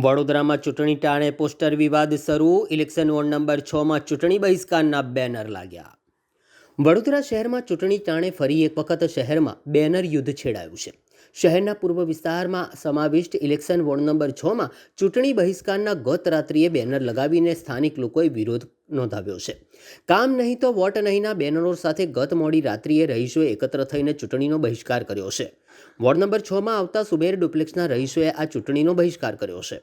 વડોદરામાં ચૂંટણી ટાણે પોસ્ટર વિવાદ શરૂ. ઇલેક્શન વોર્ડ નંબર 6માં ચૂંટણી બહિષ્કારના બેનર લાગ્યા. વડોદરા શહેરમાં ચૂંટણી ટાણે ફરી એક વખત શહેરમાં બેનર યુદ્ધ છેડાયું છે. શહેરના પૂર્વ વિસ્તારમાં સમાવિષ્ટ ઇલેક્શન વોર્ડ નંબર 6માં ચૂંટણી બહિષ્કારના ગત રાત્રિએ બેનર લગાવીને સ્થાનિક લોકોએ વિરોધ નોંધાવ્યો છે. કામ નહીં તો વોટ નહીંના બેનરો સાથે ગત મોડી રાત્રિએ રહીશોએ એકત્ર થઈને ચૂંટણીનો બહિષ્કાર કર્યો છે. વોર્ડ નંબર 6માં આવતા સુબેર ડુપ્લેક્સના રહીશોએ આ ચૂંટણીનો બહિષ્કાર કર્યો છે.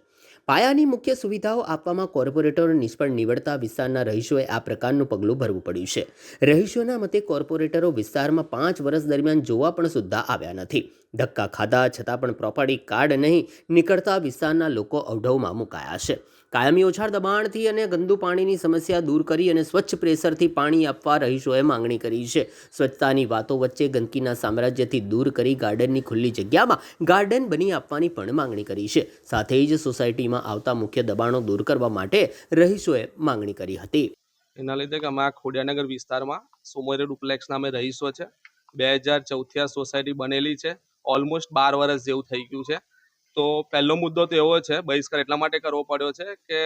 પાયાની મુખ્ય સુવિધાઓ આપવામાં કોર્પોરેટરો નિષ્ફળ નીવડતા વિસ્તારના રહીશોએ આ પ્રકારનું પગલું ભરવું પડ્યું છે. રહીશોના મતે કોર્પોરેટરો વિસ્તારમાં 5 વર્ષ દરમિયાન જોવા પણ સુદ્ધા આવ્યા નથી. ધક્કા ખાધા છતાં પણ પ્રોપર્ટી કાર્ડ નહીં નીકળતા વિસ્તારના લોકો અવઢવમાં મુકાયા છે. કાયમી ઓછાર દબાણથી અને ગંદુ પાણીની સમસ્યા દૂર કરી અને સ્વચ્છ પ્રેશરથી પાણી આપવા રહીશોએ માંગણી કરી છે. સ્વચ્છતાની વાતો વચ્ચે ગંદકીના સામ્રાજ્યથી દૂર કરી ગાર્ડનની ખુલ્લી જગ્યામાં ગાર્ડન બની આપવાની પણ માંગણી કરી છે. સાથે જ સોસાયટીમાં આવતા મુખ્ય દબાણો દૂર કરવા માટે રહીશોએ માંગણી કરી હતી. એના લીધે કે અમારા ખોડિયાનગર વિસ્તારમાં સુમેર ડુપ્લેક્સના અમે રહીશો છે. 2014 આ સોસાયટી બનેલી છે. ઓલમોસ્ટ 12 વર્ષ જેવું થઈ ગયું છે. તો પહેલો મુદ્દો તો એવો છે, બહિષ્કાર એટલા માટે કરવો પડ્યો છે કે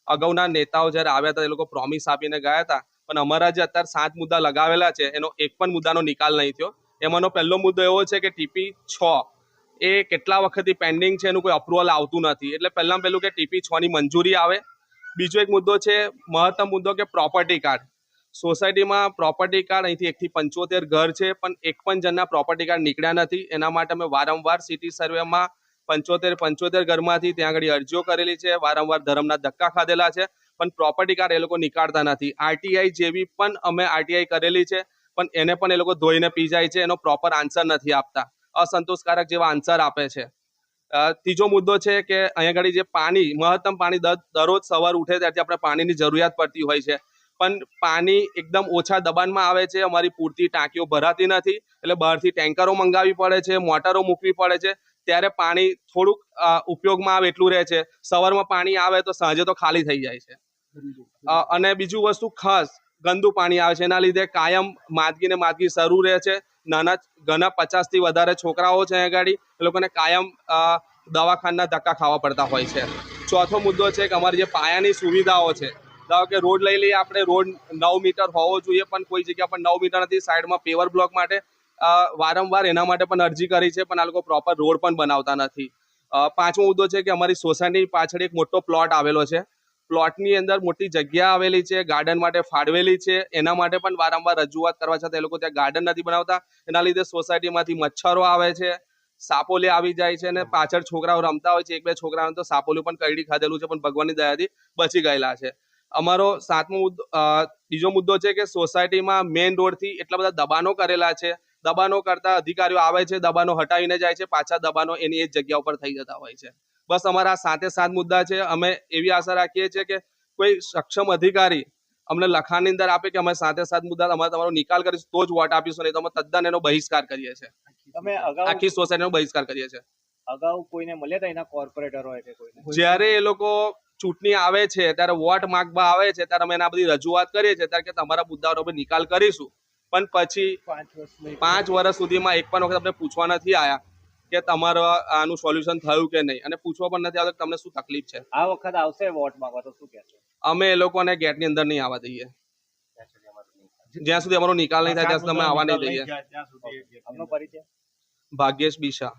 અગાઉના નેતાઓ જ્યારે આવ્યા હતા એ લોકો પ્રોમિસ આપીને ગયા હતા, પણ અમારા જે અત્યારે 7 મુદ્દા લગાવેલા છે એનો એક પણ મુદ્દાનો નિકાલ નહીં થયો. એમાંનો પહેલો મુદ્દો એવો છે કે ટીપી 6 એ કેટલા વખતથી પેન્ડિંગ છે, એનું કોઈ અપ્રુવલ આવતું નથી. એટલે પહેલું કે ટીપી 6ની મંજૂરી આવે. બીજો એક મુદ્દો છે, મહત્તમ મુદ્દો કે પ્રોપર્ટી કાર્ડ. સોસાયટીમાં પ્રોપર્ટી કાર્ડ અહીંથી 1 થી 75 ઘર છે, પણ એક પણ જણના પ્રોપર્ટી કાર્ડ નીકળ્યા નથી. એના માટે અમે વારંવાર સિટી સર્વેમાં 75 ઘરમાંથી ત્યાં આગળ અરજીઓ કરેલી છે. વારંવાર ધર્મના ધક્કા ખાધેલા છે, પણ પ્રોપર્ટી કાર્ડ એ લોકો નીકાળતા નથી. આરટીઆઈ જેવી પણ અમે આરટીઆઈ કરેલી છે, પણ એને પણ એ લોકો ધોઈને પી જાય છે. એનો પ્રોપર આન્સર નથી આપતા, અસંતોષકારક જેવા આન્સર આપે છે. ત્રીજો મુદ્દો છે કે અહીંયા આગળ જે પાણી, મહત્તમ પાણી દરરોજ સવાર ઉઠે ત્યારથી આપણે પાણીની જરૂરિયાત પડતી હોય છે, પણ પાણી એકદમ ઓછા દબાણમાં આવે છે. અમારી પૂરતી ટાંકીઓ ભરાતી નથી, એટલે બહારથી ટેન્કરો મંગાવવી પડે છે, મોટરો મૂકવી પડે છે. ત્યારે પાણી થોડુંક ઉપયોગમાં આવે એટલું રહે છે. સવારમાં પાણી આવે તો સાંજે તો ખાલી થઈ જાય છે. અને બીજું વસ્તુ ખાસ ગંદુ પાણી આવે છે, એના લીધે કાયમ માદગી શરૂ રહે છે. ઘણા 50 થી વધારે છોકરાઓ છે અહીંયા આગળ, એ લોકોને કાયમ દવાખાના ધક્કા ખાવા પડતા હોય છે. ચોથો મુદ્દો છે કે અમારી જે પાયાની સુવિધાઓ છે, ધારો કે રોડ લઈ લઈએ આપણે, રોડ 9 મીટર હોવો જોઈએ, પણ કોઈ જગ્યા પર 9 મીટર નથી. સાઈડમાં પેવર બ્લોક માટે વારંવાર એના માટે પણ અરજી કરી છે, પણ આ લોકો પ્રોપર રોડ પણ બનાવતા નથી. પાંચમો મુદ્દો છે કે અમારી સોસાયટી પાછળ એક મોટો પ્લોટ આવેલો છે. પ્લોટની અંદર મોટી જગ્યા આવેલી છે, ગાર્ડન માટે ફાળવેલી છે. એના માટે પણ વારંવાર રજૂઆત કરવા છતાં એ લોકો ત્યાં ગાર્ડન નથી બનાવતા. એના લીધે સોસાયટીમાંથી મચ્છરો આવે છે, સાપોલી આવી જાય છે, અને પાછળ છોકરાઓ રમતા હોય છે. 1-2 છોકરાઓને તો સાપોલી પણ કરડી ખાધેલું છે, પણ ભગવાનની દયાથી બચી ગયેલા છે. અમારો બીજો મુદ્દો છે કે સોસાયટીમાં મેઇન રોડથી એટલા બધા દબાણો કરેલા છે. દબાણો કરતા અધિકારીઓ આવે છે, દબાણો હટાવીને જાય છે, પાછા દબાણો એની એ જગ્યા ઉપર થઈ જતા હોય છે. બસ અમારા 7 મુદ્દા છે. અમે એવી આશા રાખીએ છીએ કે કોઈ સક્ષમ અધિકારી અમને લખાણની અંદર આપે કે અમે 7 મુદ્દા તમારો નિકાલ કરીશું તો જ વોટ આપીશું, નહીં તો અમે તદ્દન એનો બહિષ્કાર કરીએ છીએ. આખી સોસાયટીનો બહિષ્કાર કરીએ છીએ. અગાઉ કોઈને મળ્યા હતા એના કોર્પોરેટર હોય કે કોઈને? જ્યારે એ લોકો ચૂંટણી આવે છે ત્યારે વોટ માંગવા આવે છે ત્યારે અમે એના બધી રજૂઆત કરીએ છીએ, ત્યારે કે તમારા મુદ્દાઓનો અમે નિકાલ કરીશું, પણ પછી 5 વર્ષ સુધીમાં એક પણ વખત આપણે પૂછવા નથી આવ્યા કે તમારો આનું સોલ્યુશન થયું કે નહીં, અને પૂછવા પણ નથી આવતું તમને શું તકલીફ છે. આ વખત આવશે વોટ માંગવા તો શું કહેશો? અમે એ લોકોને ગેટની અંદર નહીં આવવા દઈએ. જ્યાં સુધી અમારો નિકાલ નહીં થાય ત્યાં સુધી અમે આવવા નહીં દઈએ. આપનો પરિચય? ભાગ્યેશ બીશા.